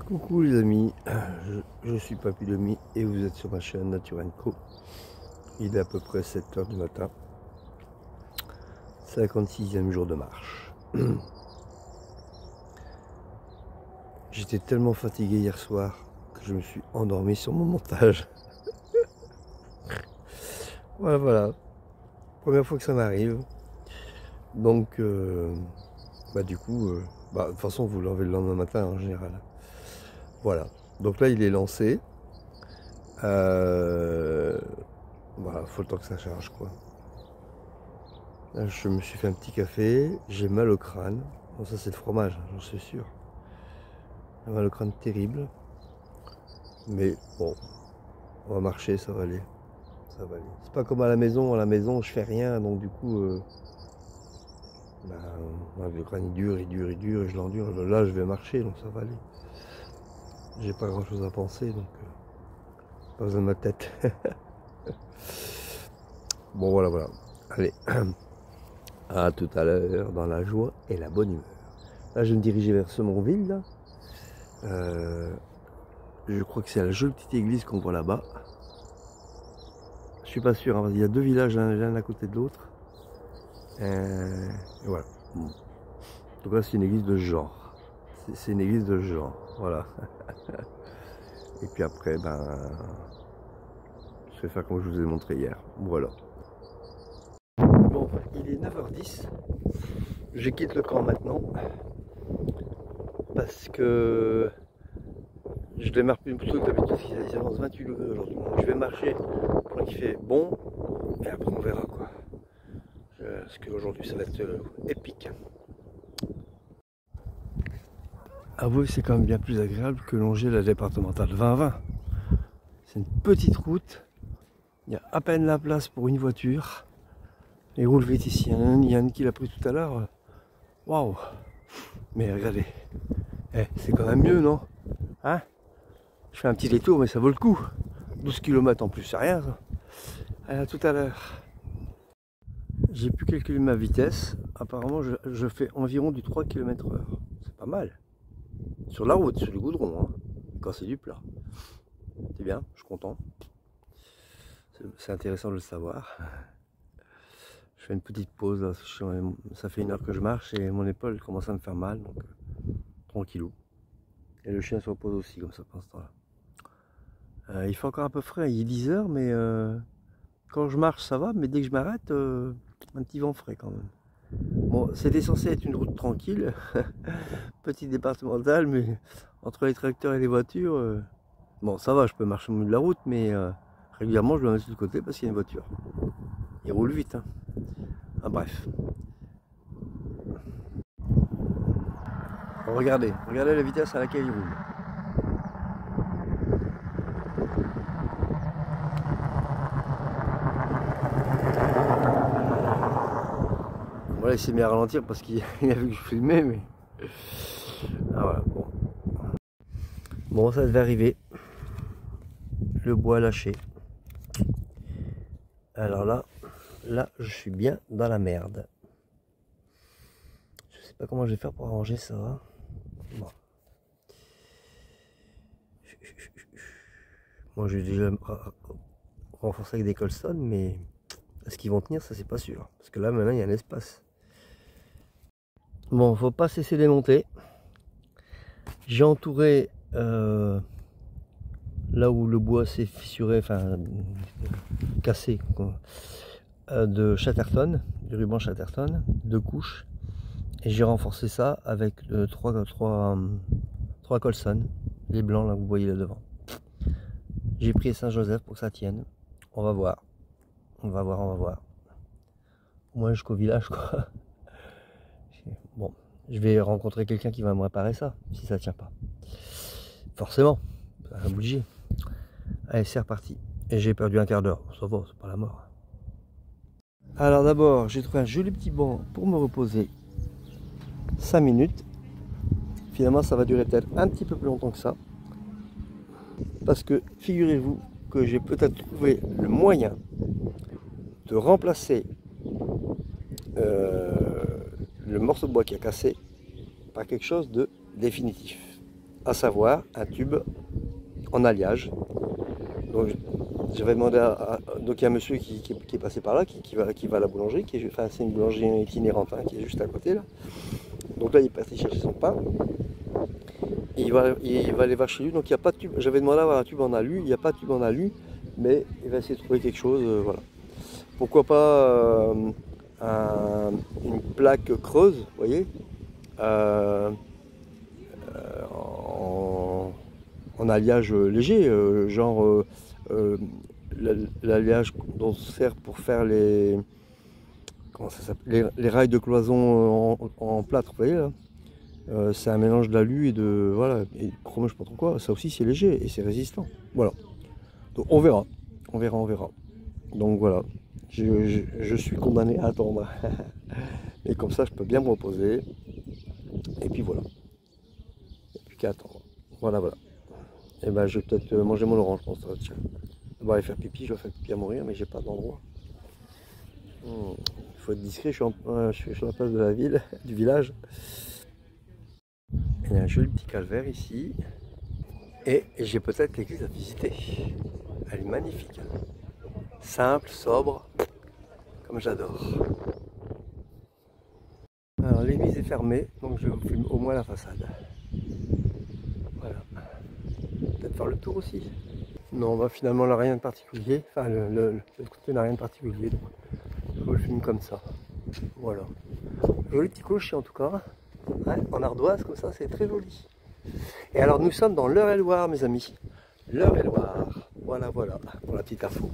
Coucou les amis, je suis Papy Demi et vous êtes sur ma chaîne Nature & Co. Il est à peu près 7 h du matin, 56e jour de marche. J'étais tellement fatigué hier soir que je me suis endormi sur mon montage. Voilà, première fois que ça m'arrive. Donc, de toute façon vous l'enlevez le lendemain matin en général. Voilà, donc là il est lancé. Voilà, faut le temps que ça charge quoi. Là, je me suis fait un petit café, j'ai mal au crâne. Bon, ça c'est le fromage, j'en suis sûr. J'ai mal au crâne terrible. Mais bon, on va marcher, ça va aller. Ça va aller. C'est pas comme à la maison je fais rien, donc du coup, le crâne il dure, et je l'endure. Là je vais marcher, donc ça va aller. J'ai pas grand chose à penser, donc pas besoin de ma tête. Bon voilà. Allez, à tout à l'heure dans la joie et la bonne humeur. Là je vais me diriger vers Semonville là. Je crois que c'est la jolie petite église qu'on voit là-bas. Je suis pas sûr, hein, il y a deux villages l'un à côté de l'autre. Et voilà. En tout cas c'est une église de genre. C'est une église de genre, voilà. Et puis après, je vais faire comme je vous ai montré hier. Voilà. Bon, il est 9 h 10. Je quitte le camp maintenant. Parce que je démarre plus tôt que d'habitude, il avance 28 degrés aujourd'hui. Je vais marcher pendant qu'il fait bon, et après on verra quoi. Parce qu'aujourd'hui ça va être épique. Avouez que c'est quand même bien plus agréable que longer la départementale 20-20. C'est une petite route, il y a à peine la place pour une voiture. Et roule vite ici, il y en a un qui l'a pris tout à l'heure. Waouh! Mais regardez, c'est quand même mieux, non? Hein? Je fais un petit détour, mais ça vaut le coup. 12 km en plus, c'est rien ça. Allez, à tout à l'heure. J'ai pu calculer ma vitesse. Apparemment, je fais environ du 3 km/h. C'est pas mal. Sur la route, sur le goudron, hein, quand c'est du plat. C'est bien, je suis content. C'est intéressant de le savoir. Je fais une petite pause. Là. Ça fait 1 heure que je marche et mon épaule commence à me faire mal. Donc, tranquillou. Et le chien se repose aussi, comme ça, pendant ce temps-là. Il fait encore un peu frais. Il est 10 h, mais quand je marche, ça va. Mais dès que je m'arrête, un petit vent frais quand même. Bon, c'était censé être une route tranquille, petite départementale, mais entre les tracteurs et les voitures, bon ça va, je peux marcher au milieu de la route, mais régulièrement je dois mettre sur le côté parce qu'il y a une voiture. Il roule vite, hein. Ah, bref. Bon, regardez la vitesse à laquelle il roule. Voilà, il s'est mis à ralentir parce qu'il a vu que je filmais, mais... Ah voilà, bon. Bon, ça devait arriver. Le bois lâché. Alors là, je suis bien dans la merde. Je sais pas comment je vais faire pour arranger ça. Bon. Moi, j'ai déjà renforcé avec des Colston, mais est-ce qu'ils vont tenir? Ça, c'est pas sûr. Parce que là, maintenant, il y a un espace. Bon, faut pas cesser de les monter. J'ai entouré là où le bois s'est fissuré, enfin cassé, quoi, de Chatterton, du ruban Chatterton, 2 couches. Et j'ai renforcé ça avec 3 Colson, les blancs là que vous voyez là devant. J'ai pris Saint-Joseph pour que ça tienne. On va voir. On va voir. Au moins jusqu'au village quoi. Bon, je vais rencontrer quelqu'un qui va me réparer ça, si ça tient pas. Forcément, ça va bouger. Allez, c'est reparti. Et j'ai perdu 1/4 d'heure. Ça va, c'est pas la mort. Alors d'abord, j'ai trouvé un joli petit banc pour me reposer 5 minutes. Finalement, ça va durer peut-être un petit peu plus longtemps que ça. Parce que figurez-vous que j'ai peut-être trouvé le moyen de remplacer le morceau de bois qui a cassé par quelque chose de définitif. à savoir un tube en alliage. Donc j'avais demandé donc il y a un monsieur qui est passé par là, qui va à la boulangerie, enfin c'est une boulangerie itinérante hein, qui est juste à côté là. Donc là il est parti chercher son pain. Et il va aller voir chez lui, donc il n'y a pas de tube. J'avais demandé à avoir un tube en alu, il n'y a pas de tube en alu, mais il va essayer de trouver quelque chose, voilà. Pourquoi pas une plaque creuse, vous voyez, en alliage léger, genre l'alliage dont on sert pour faire comment ça s'appelle, les rails de cloison en plâtre, vous voyez là. C'est un mélange d'alu et de voilà et chrome, je sais pas trop quoi. Ça aussi c'est léger et c'est résistant. Voilà. Donc on verra, on verra. Donc voilà, je suis condamné à attendre. Et comme ça je peux bien me reposer. Et puis voilà. Il n'y a plus qu'à attendre. Voilà. Et ben je vais peut-être manger mon orange, je pense. Tiens. D'abord aller faire pipi, je vais faire pipi à mourir, mais j'ai pas d'endroit. Il faut être discret, je suis sur la place de la ville, du village. Il y a un joli petit calvaire ici. Et j'ai peut-être l'église à visiter. Elle est magnifique. Hein. Simple, sobre, comme j'adore. Alors l'église est fermée, donc je vous filme au moins la façade. Voilà. Peut-être faire le tour aussi. Non, bah finalement là rien de particulier. Enfin le côté n'a rien de particulier. Donc je vous le filme comme ça. Voilà. Joli petit clocher en tout cas. Ouais, en ardoise comme ça, c'est très joli. Et alors nous sommes dans l'Eure-et-Loir mes amis. L'Eure-et-Loir. Voilà, pour la petite info.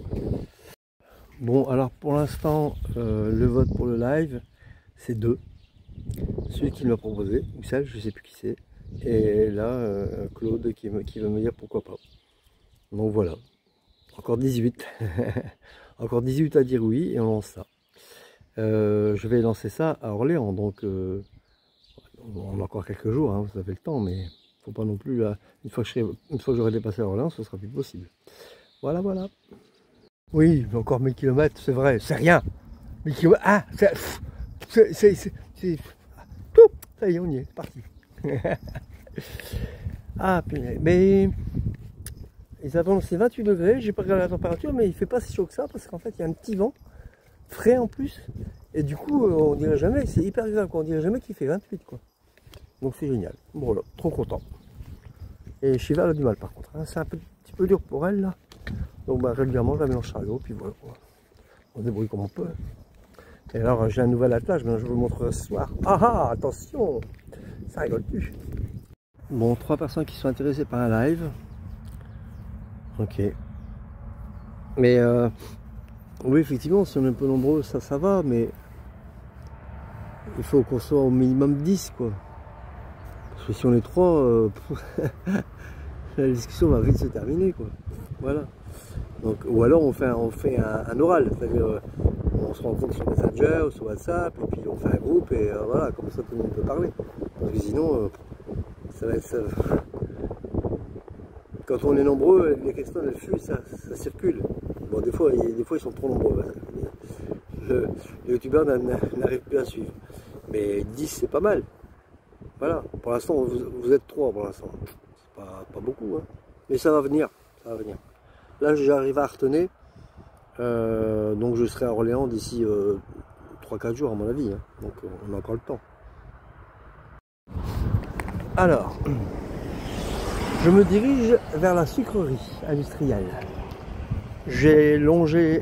Bon alors pour l'instant le vote pour le live c'est 2. Celui qui me l'a proposé, ou celle, je sais plus qui c'est. Et là Claude qui veut me dire pourquoi pas. Donc voilà. Encore 18. Encore 18 à dire oui et on lance ça. Je vais lancer ça à Orléans, donc on a encore quelques jours, hein, vous avez le temps, mais faut pas non plus là, une fois que j'aurai dépassé à Orléans, ce sera plus possible. Voilà. Oui, encore 1000 km, c'est vrai, c'est rien. 1000 km, ah, c'est tout, ça y est, on y est, c'est parti. Ah, punaise, mais ils annoncent 28 degrés, j'ai pas regardé la température, mais il fait pas si chaud que ça, parce qu'en fait, il y a un petit vent, frais en plus, et du coup, on dirait jamais, c'est hyper agréable, on dirait jamais qu'il fait 28, quoi. Donc c'est génial. Bon voilà, trop content. Et Shiva elle a du mal par contre. Hein. C'est un petit peu dur pour elle là. Donc bah, régulièrement je la mets dans le chariot. Puis voilà. On se débrouille comme on peut. Et alors j'ai un nouvel attelage, mais je vous le montrerai ce soir. Ah attention, ça rigole plus. Bon, 3 personnes qui sont intéressées par un live. Ok. Mais oui effectivement, si on est un peu nombreux, ça va, mais il faut qu'on soit au minimum 10 quoi. Parce que si on est 3, la discussion va vite se terminer quoi. Voilà. Donc, ou alors on fait un oral, c'est-à-dire on se rencontre sur Messenger ou sur WhatsApp et puis on fait un groupe et voilà, comme ça tout le monde peut parler. Parce que sinon, ça va être... Quand on est nombreux, les questions elles fuient, ça circule. Bon des fois ils sont trop nombreux. Le youtubeur n'arrive plus à suivre. Mais 10 c'est pas mal. Voilà, pour l'instant vous êtes 3 pour l'instant. C'est pas beaucoup, hein. Mais ça va venir, Là j'arrive à Artenay, donc je serai à Orléans d'ici 3-4 jours à mon avis, hein. Donc on a encore le temps. Alors, je me dirige vers la sucrerie industrielle. J'ai longé,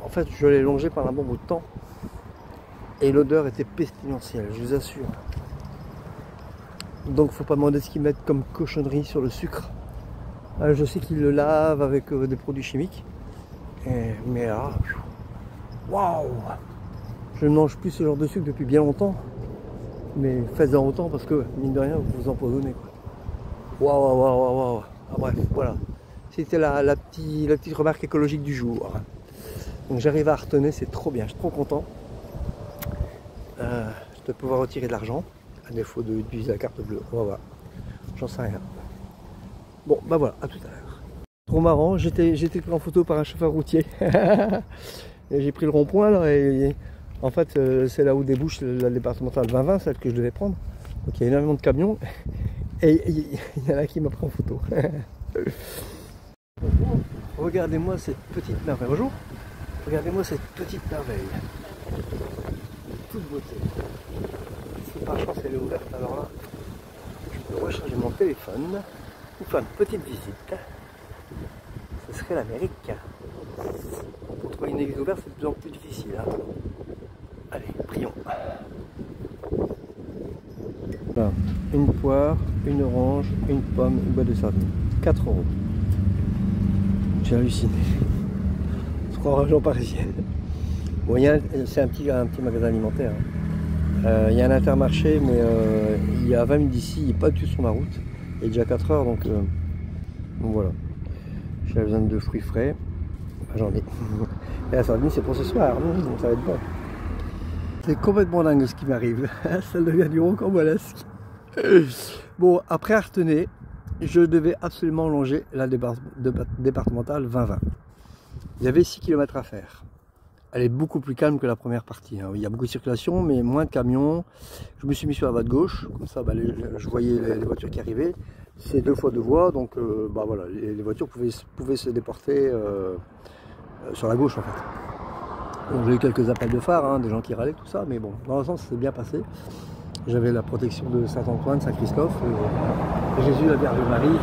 en fait je l'ai longé par un bon bout de temps, et l'odeur était pestilentielle, je vous assure. Donc faut pas demander ce qu'ils mettent comme cochonnerie sur le sucre. Je sais qu'ils le lavent avec des produits chimiques. Mais là, waouh! Je ne mange plus ce genre de sucre depuis bien longtemps. Mais faites-en autant parce que mine de rien vous vous empoisonnez. Waouh! Ah, bref, voilà. C'était la petite remarque écologique du jour. Donc j'arrive à Artenay, c'est trop bien, je suis trop content. Je vais pouvoir retirer de l'argent. À défaut d'utiliser la carte bleue, on va voir. J'en sais rien. Bon, bah voilà, à tout à l'heure. Trop marrant, j'étais pris en photo par un chauffeur routier. Et j'ai pris le rond-point là, et en fait, c'est là où débouche la départementale 2020, celle que je devais prendre. Donc il y a énormément de camions. Et il y en a qui m'a pris en photo. Regardez-moi cette petite merveille. Bonjour. Regardez-moi cette petite merveille. Toute beauté. Si par chance elle est ouverte, alors là, je peux recharger mon téléphone ou faire une petite visite. Ce serait l'Amérique. Pour trouver une église ouverte, c'est de plus en plus difficile. Hein. Allez, prions. Voilà. Une poire, une orange, une pomme, une boîte de sardines. 4 €. J'ai halluciné. 3 régions parisiennes. Bon, c'est un petit magasin alimentaire. Hein. Il y a un Intermarché, mais il y a 20 minutes d'ici, il n'est pas du tout sur ma route. Il est déjà 4 heures, donc voilà. J'ai besoin de fruits frais. Enfin, j'en ai. Et la sardine, c'est pour ce soir. Donc ça va être bon. C'est complètement dingue ce qui m'arrive. Ça devient du rocambolesque. Bon, après Artenay, je devais absolument longer la départementale 20-20. Il y avait 6 km à faire. Elle est beaucoup plus calme que la première partie. Hein. Il y a beaucoup de circulation, mais moins de camions. Je me suis mis sur la voie de gauche, comme ça je voyais les voitures qui arrivaient. C'est 2 fois 2 voies, donc voilà, les voitures pouvaient se déporter sur la gauche en fait. J'ai eu quelques appels de phare, hein, des gens qui râlaient, tout ça, mais bon, dans l'ensemble, ça s'est bien passé. J'avais la protection de Saint-Antoine, Saint-Christophe, Jésus, la Vierge Marie.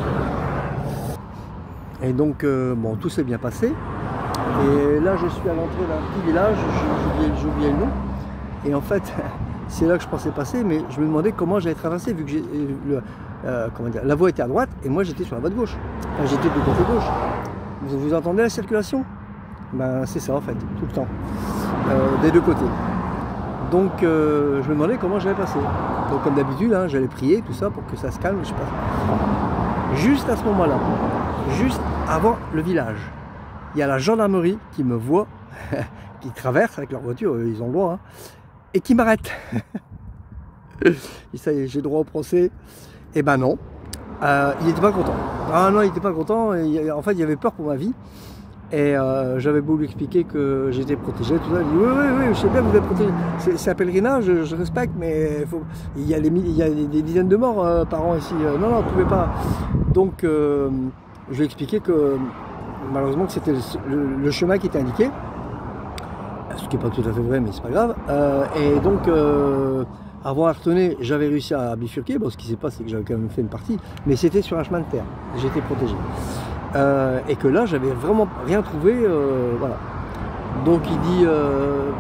Et donc, bon, tout s'est bien passé. Et là, je suis à l'entrée d'un petit village, j'ai oublié le nom. Et en fait, c'est là que je pensais passer, mais je me demandais comment j'allais traverser, vu que la voie était à droite, et moi j'étais sur la voie de gauche. Enfin, j'étais du côté gauche. Vous entendez la circulation? Ben, c'est ça en fait, tout le temps, des deux côtés. Donc je me demandais comment j'allais passer. Donc comme d'habitude, hein, j'allais prier, tout ça, pour que ça se calme, je passe. Juste à ce moment-là, juste avant le village, il y a la gendarmerie qui me voit, qui traverse avec leur voiture, ils ont le droit, hein, et qui m'arrête. Et ça y est, j'ai droit au procès. Et ben non, il n'était pas content. Ah non, il n'était pas content, en fait il avait peur pour ma vie. Et j'avais beau lui expliquer que j'étais protégé, tout ça, il dit oui, je sais bien que vous êtes protégé, c'est un pèlerinage, je respecte, mais il y a des dizaines de morts par an ici, non, vous ne pouvez pas. Donc je lui ai expliqué que malheureusement que c'était le chemin qui était indiqué, ce qui n'est pas tout à fait vrai, mais c'est pas grave. Et donc avant Artenay, j'avais réussi à bifurquer, bon, ce qui s'est passé, c'est que j'avais quand même fait une partie, mais c'était sur un chemin de terre, j'étais protégé. Et que là j'avais vraiment rien trouvé, voilà. Donc il dit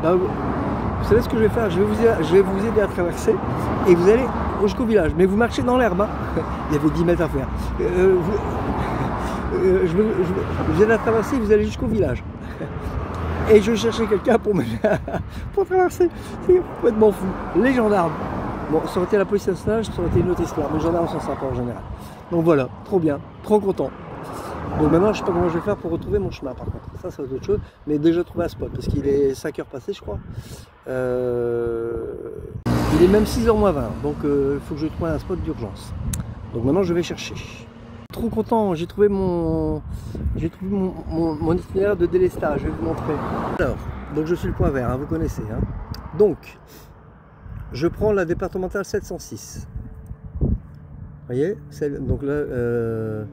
bah, vous savez ce que je vais faire, je vais vous aider à traverser et vous allez jusqu'au village, mais vous marchez dans l'herbe, hein. Il y avait 10 mètres à faire. Vous allez à traverser, vous allez jusqu'au village. Et je cherchais quelqu'un pour pour traverser. C'est complètement fou. Les gendarmes, bon, ça aurait été la police nationale, ça aurait été une autre histoire, mais les gendarmes sont sympas en général. Donc voilà, trop bien, trop content. Donc maintenant, je ne sais pas comment je vais faire pour retrouver mon chemin par contre. Ça, c'est autre chose. Mais déjà trouver un spot, parce qu'il est 5 heures passées, je crois. Il est même 6h moins 20. Donc il faut que je trouve un spot d'urgence. Donc maintenant, je vais chercher. Trop content, j'ai trouvé mon itinéraire de délestage. Je vais vous montrer. Alors, donc je suis le point vert, hein, vous connaissez. Hein. Donc, je prends la départementale 706. Vous voyez, donc là,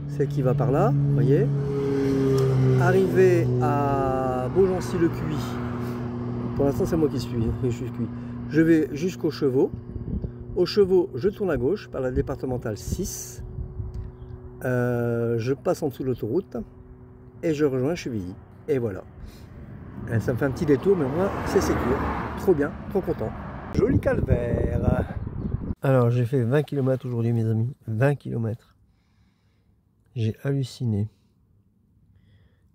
celle qui va par là, vous voyez. Arrivé à Beaugency-le-Cuit, pour l'instant c'est moi qui suis cuit. Je vais jusqu'aux Chevaux. Aux Chevaux, je tourne à gauche par la départementale 6. Je passe en dessous de l'autoroute et je rejoins Chevilly. Et voilà. Ça me fait un petit détour, mais moi c'est sécure. Trop bien, trop content. Joli calvaire. Alors j'ai fait 20 km aujourd'hui mes amis. 20 km. J'ai halluciné.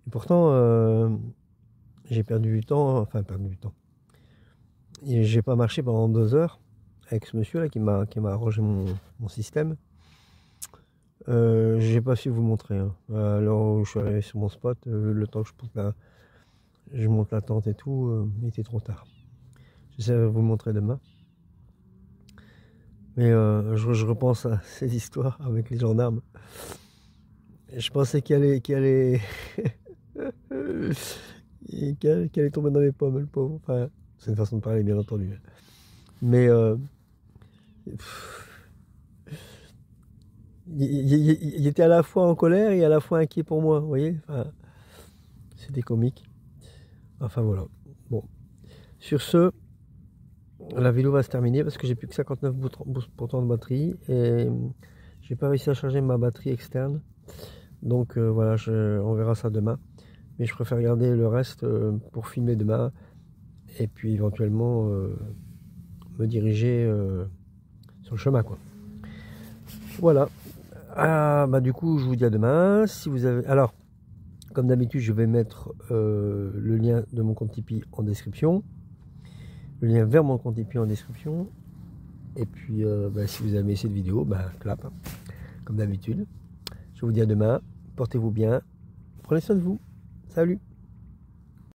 Et pourtant, j'ai perdu du temps, enfin perdu du temps. J'ai pas marché pendant 2 heures avec ce monsieur là qui m'a arrangé mon système. J'ai pas su vous montrer. Hein. Alors je suis arrivé sur mon spot, le temps que je monte la tente et tout, il était trop tard. J'essaie de vous montrer demain. Mais je repense à ces histoires avec les gendarmes. Je pensais qu'il allait tomber dans les pommes, le pauvre. Enfin, c'est une façon de parler, bien entendu. Mais il était à la fois en colère et à la fois inquiet pour moi, vous voyez. Enfin, c'était comique. Enfin voilà. Bon. Sur ce, la vidéo va se terminer parce que j'ai plus que 59% de batterie et j'ai pas réussi à charger ma batterie externe. Donc voilà, on verra ça demain. Mais je préfère garder le reste pour filmer demain et puis éventuellement me diriger sur le chemin, quoi. Voilà. Ah, bah du coup, je vous dis à demain. Si vous avez, alors, comme d'habitude, je vais mettre le lien de mon compte Tipeee en description, le lien vers mon compte Tipeee en description. Et puis, bah, si vous avez aimé cette vidéo, bah, clap, hein, comme d'habitude. Je vous dis à demain. Portez-vous bien. Prenez soin de vous. Salut.